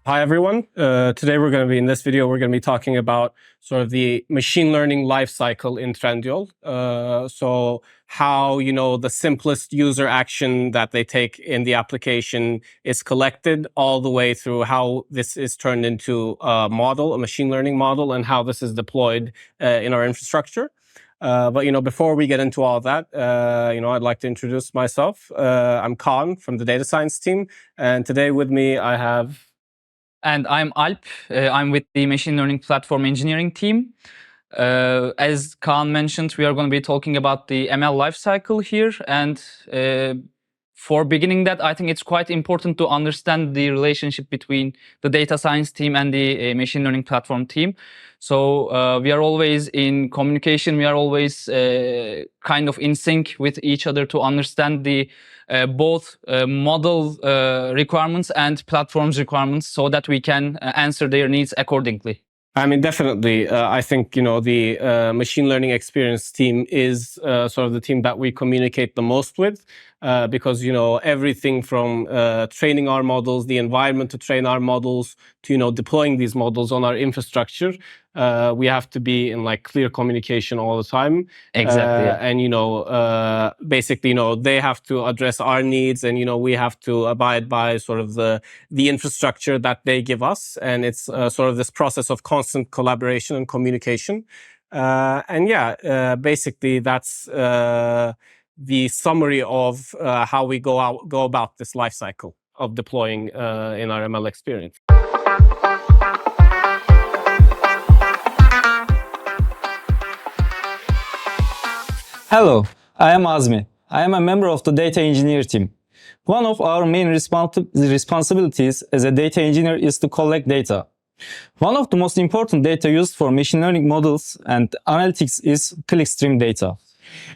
Hi, everyone. Today in this video, we're going to be talking about sort of the machine learning lifecycle in Trendyol. So how, the simplest user action that they take in the application is collected all the way through how this is turned into a model, a machine learning model, and how this is deployed in our infrastructure. But before we get into all that, I'd like to introduce myself. I'm Kaan from the data science team. And today with me, I have... And I'm Alp. I'm with the machine learning platform engineering team. As Kaan mentioned, we are going to be talking about the ML lifecycle here. And for beginning that, I think it's quite important to understand the relationship between the data science team and the machine learning platform team. So we are always in communication. We are always kind of in sync with each other to understand the both model requirements and platforms requirements so that we can answer their needs accordingly. I mean, definitely. I think, the machine learning experience team is sort of the team that we communicate the most with because, everything from training our models, the environment to train our models, to, deploying these models on our infrastructure, we have to be in clear communication all the time. Exactly. And, basically, they have to address our needs and, we have to abide by sort of the infrastructure that they give us. And it's sort of this process of constant collaboration and communication. Basically that's the summary of how we go about this life cycle of deploying in our ML experience. Hello, I am Azmi. I am a member of the data engineer team. One of our main responsibilities as a data engineer is to collect data. One of the most important data used for machine learning models and analytics is clickstream data.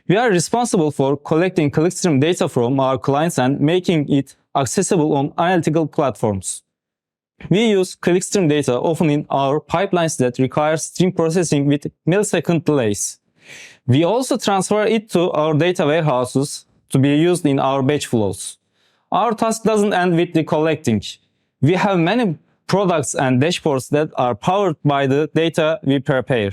We are responsible for collecting clickstream data from our clients and making it accessible on analytical platforms. We use clickstream data often in our pipelines that require stream processing with millisecond delays. We also transfer it to our data warehouses to be used in our batch flows. Our task doesn't end with the collecting. We have many products and dashboards that are powered by the data we prepare.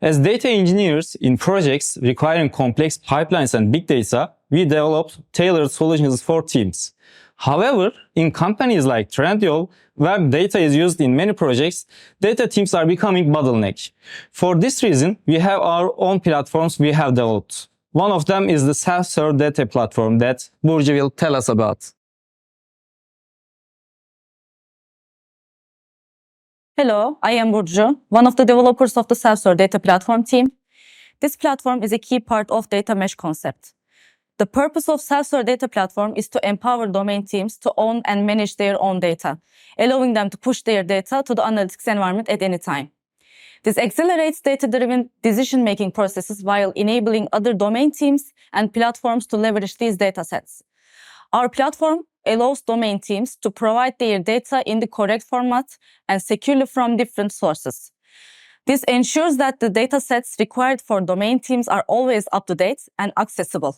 As data engineers in projects requiring complex pipelines and big data, we develop tailored solutions for teams. However, in companies like Trendyol, where data is used in many projects, data teams are becoming bottlenecks. For this reason, we have our own platforms we have developed. One of them is the self-serve data platform that Burcu will tell us about. Hello, I am Burcu, one of the developers of the self-serve data platform team. This platform is a key part of data mesh concept. The purpose of self-serve data platform is to empower domain teams to own and manage their own data, allowing them to push their data to the analytics environment at any time. This accelerates data-driven decision-making processes while enabling other domain teams and platforms to leverage these datasets. Our platform allows domain teams to provide their data in the correct format and securely from different sources. This ensures that the datasets required for domain teams are always up-to-date and accessible.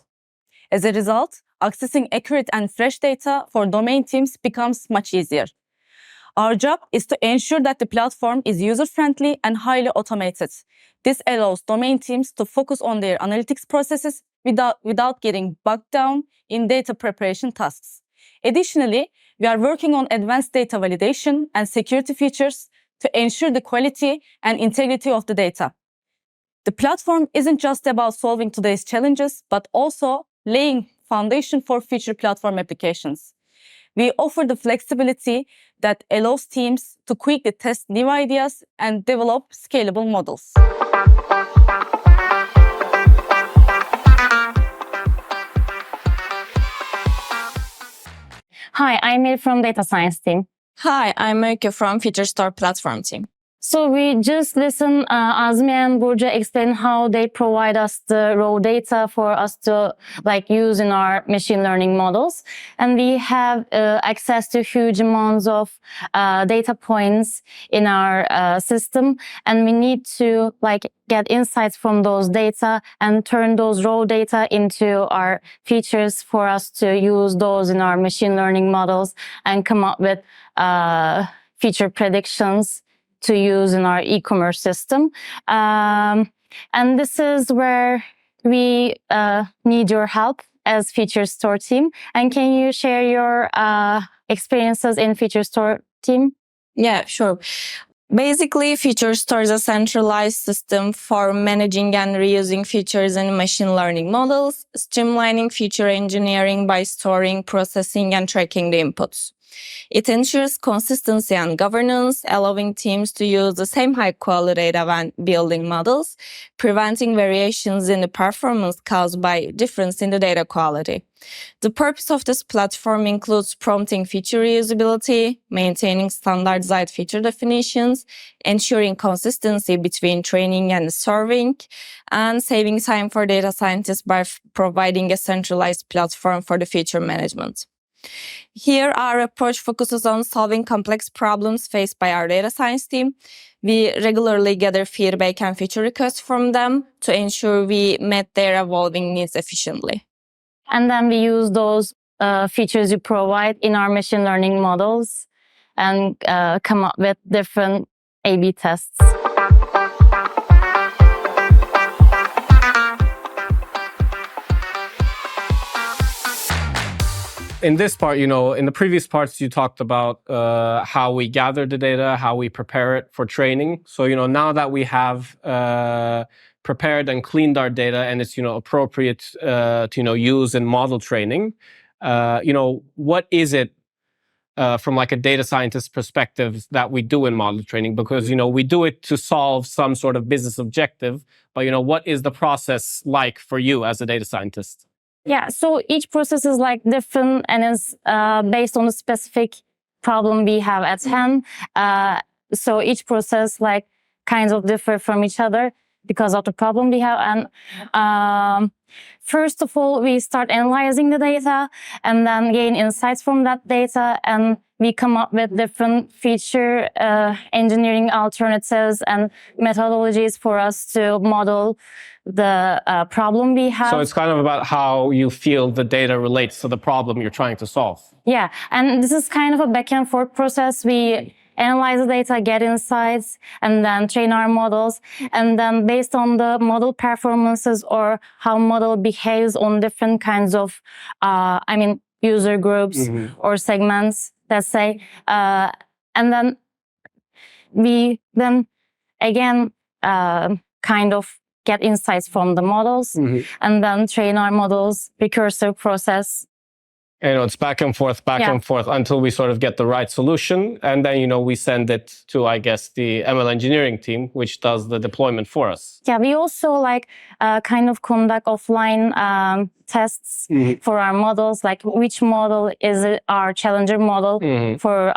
As a result, accessing accurate and fresh data for domain teams becomes much easier. Our job is to ensure that the platform is user-friendly and highly automated. This allows domain teams to focus on their analytics processes without getting bogged down in data preparation tasks. Additionally, we are working on advanced data validation and security features to ensure the quality and integrity of the data. The platform isn't just about solving today's challenges, but also laying foundation for future platform applications. We offer the flexibility that allows teams to quickly test new ideas and develop scalable models. Hi, I'm Mary from data science team. Hi, I'm Öykü from Feature Store platform team. So we just listened Azmi and Burcu explain how they provide us the raw data for us to use in our machine learning models. And we have access to huge amounts of data points in our system. And we need to get insights from those data and turn those raw data into our features for us to use those in our machine learning models and come up with feature predictions to use in our e-commerce system. And this is where we need your help as Feature Store team. And can you share your experiences in Feature Store team? Yeah, sure. Basically, Feature Store is a centralized system for managing and reusing features and machine learning models, streamlining feature engineering by storing, processing, and tracking the inputs. It ensures consistency and governance, allowing teams to use the same high-quality data when building models, preventing variations in the performance caused by difference in the data quality. The purpose of this platform includes prompting feature reusability, maintaining standardized feature definitions, ensuring consistency between training and serving, and saving time for data scientists by providing a centralized platform for the feature management. Here, our approach focuses on solving complex problems faced by our data science team. We regularly gather feedback and feature requests from them to ensure we met their evolving needs efficiently. And then we use those features you provide in our machine learning models and come up with different A/B tests. In this part, in the previous parts, you talked about how we gather the data, how we prepare it for training. So, now that we have prepared and cleaned our data and it's, appropriate to, use in model training, what is it from like a data scientist perspective that we do in model training? Because, we do it to solve some sort of business objective, but, what is the process like for you as a data scientist? Yeah, so each process is like different and is based on the specific problem we have at hand. So each process like kinds of differ from each other because of the problem we have. And first of all, we start analyzing the data and then gain insights from that data. And we come up with different feature engineering alternatives and methodologies for us to model the problem we have. So it's kind of about how you feel the data relates to the problem you're trying to solve. Yeah, and this is kind of a back and forth process. We analyze the data, get insights, and then train our models. And then based on the model performances or how model behaves on different kinds of, user groups or segments, let's say. And then we again kind of get insights from the models and then train our models, recursive process. It's back and forth until we sort of get the right solution. And then, we send it to, I guess, the ML engineering team, which does the deployment for us. Yeah, we also kind of conduct offline tests for our models, like which model is our challenger model for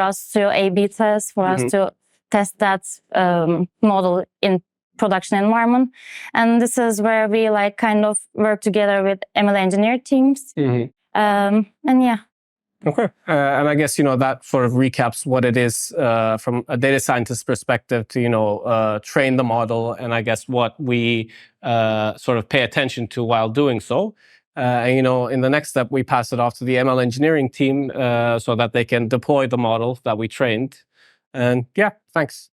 us to A/B test, for us to test that model in production environment. And this is where we kind of work together with ML engineer teams. And yeah. Okay. And I guess, that sort of recaps what it is from a data scientist perspective to, train the model, and I guess what we sort of pay attention to while doing so. And, in the next step, we pass it off to the ML engineering team so that they can deploy the model that we trained. And yeah, thanks.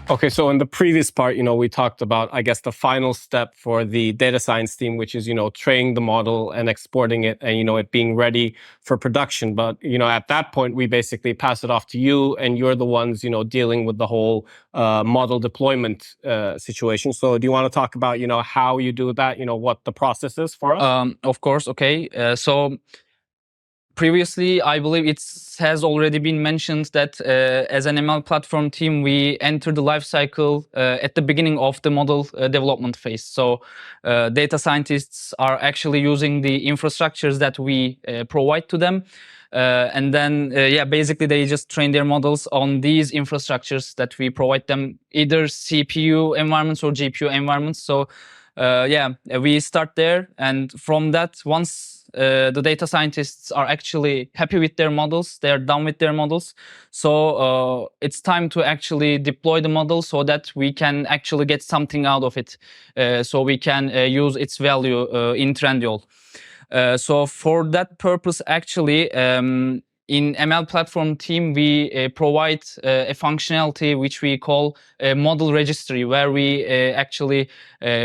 Okay, so in the previous part, we talked about, I guess, the final step for the data science team, which is, training the model and exporting it and, it being ready for production. But, at that point, we basically pass it off to you and you're the ones, dealing with the whole model deployment situation. So do you want to talk about, how you do that, what the process is for us? Of course, okay. So previously, I believe it has already been mentioned that as an ML platform team, we enter the lifecycle at the beginning of the model development phase. So data scientists are actually using the infrastructures that we provide to them. And then, basically they just train their models on these infrastructures that we provide them, either CPU environments or GPU environments. So we start there, and from that, once the data scientists are actually happy with their models, they are done with their models. So it's time to actually deploy the model so that we can actually get something out of it. So we can use its value in Trendyol. So for that purpose, actually, in ML platform team, we provide a functionality which we call a model registry, where we actually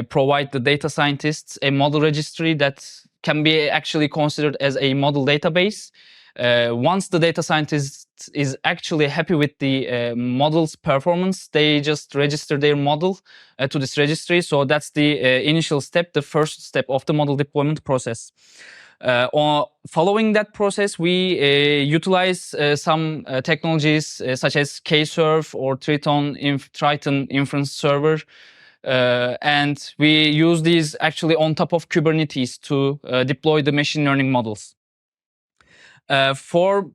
provide the data scientists a model registry that can be actually considered as a model database. Once the data scientist is actually happy with the model's performance, they just register their model to this registry. So that's the initial step, the first step of the model deployment process. Following that process, we utilize some technologies such as K-Serve or Triton Inference Server. And we use these actually on top of Kubernetes to deploy the machine learning models. For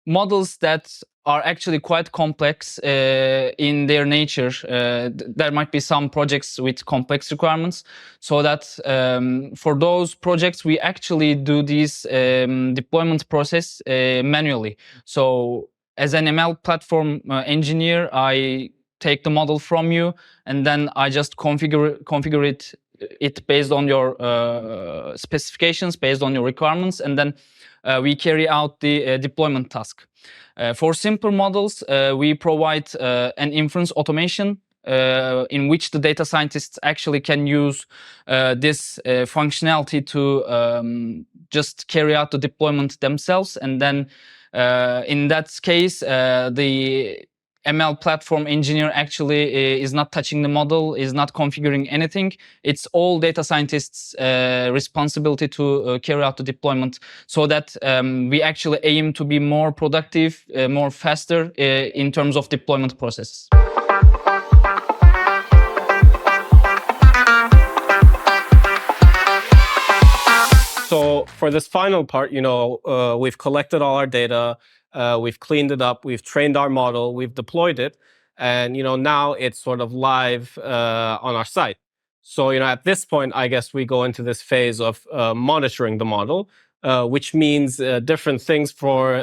models that are actually quite complex in their nature, there might be some projects with complex requirements, so that for those projects we actually do this deployment process manually. So as an ML platform engineer, I take the model from you and then I just configure it based on your specifications, based on your requirements, and then we carry out the deployment task. For simple models, we provide an inference automation in which the data scientists actually can use this functionality to just carry out the deployment themselves. And then in that case, the ML platform engineer actually is not touching the model, is not configuring anything. It's all data scientists' responsibility to carry out the deployment, so that we actually aim to be more productive, more faster in terms of deployment process. So for this final part, we've collected all our data, we've cleaned it up, we've trained our model, we've deployed it, and now it's sort of live on our site. So at this point, I guess we go into this phase of monitoring the model, which means different things for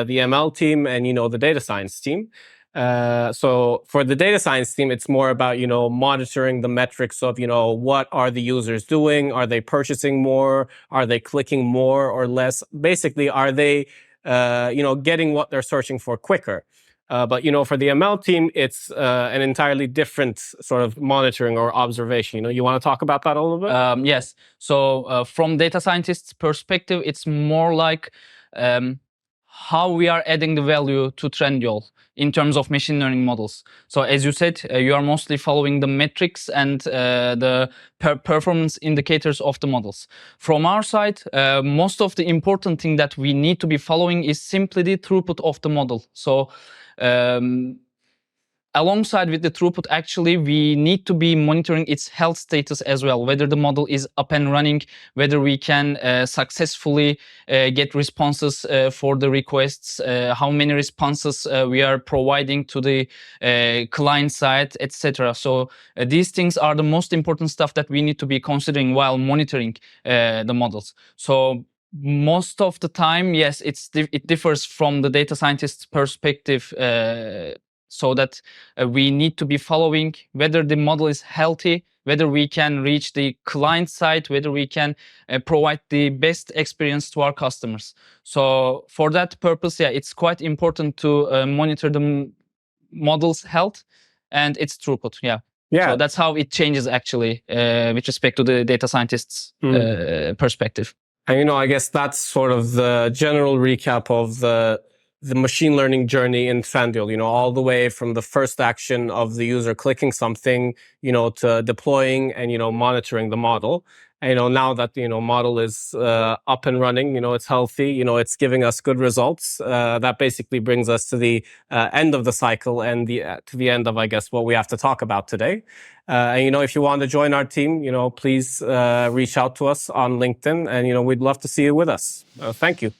the ML team and the data science team. So for the data science team, it's more about monitoring the metrics of what are the users doing? Are they purchasing more? Are they clicking more or less? Basically, are they getting what they're searching for quicker? But for the ML team, it's an entirely different sort of monitoring or observation. You want to talk about that a little bit? Yes. So from data scientists' perspective, it's more like how we are adding the value to Trendyol in terms of machine learning models. So as you said, you are mostly following the metrics and the performance indicators of the models. From our side, most of the important thing that we need to be following is simply the throughput of the model. So alongside with the throughput, actually, we need to be monitoring its health status as well, whether the model is up and running, whether we can successfully get responses for the requests, how many responses we are providing to the client side, etc. So these things are the most important stuff that we need to be considering while monitoring the models. So most of the time, yes, it differs from the data scientist's perspective, so that we need to be following whether the model is healthy, whether we can reach the client side, whether we can provide the best experience to our customers. So for that purpose, yeah, it's quite important to monitor the model's health and its throughput. Yeah. So that's how it changes actually with respect to the data scientist's perspective. And I guess that's sort of the general recap of the machine learning journey in Trendyol, all the way from the first action of the user clicking something, to deploying and, monitoring the model. And, now that, model is up and running, it's healthy, it's giving us good results. That basically brings us to the end of the cycle and to the end of, I guess, what we have to talk about today. And, if you want to join our team, please reach out to us on LinkedIn and, we'd love to see you with us. Thank you.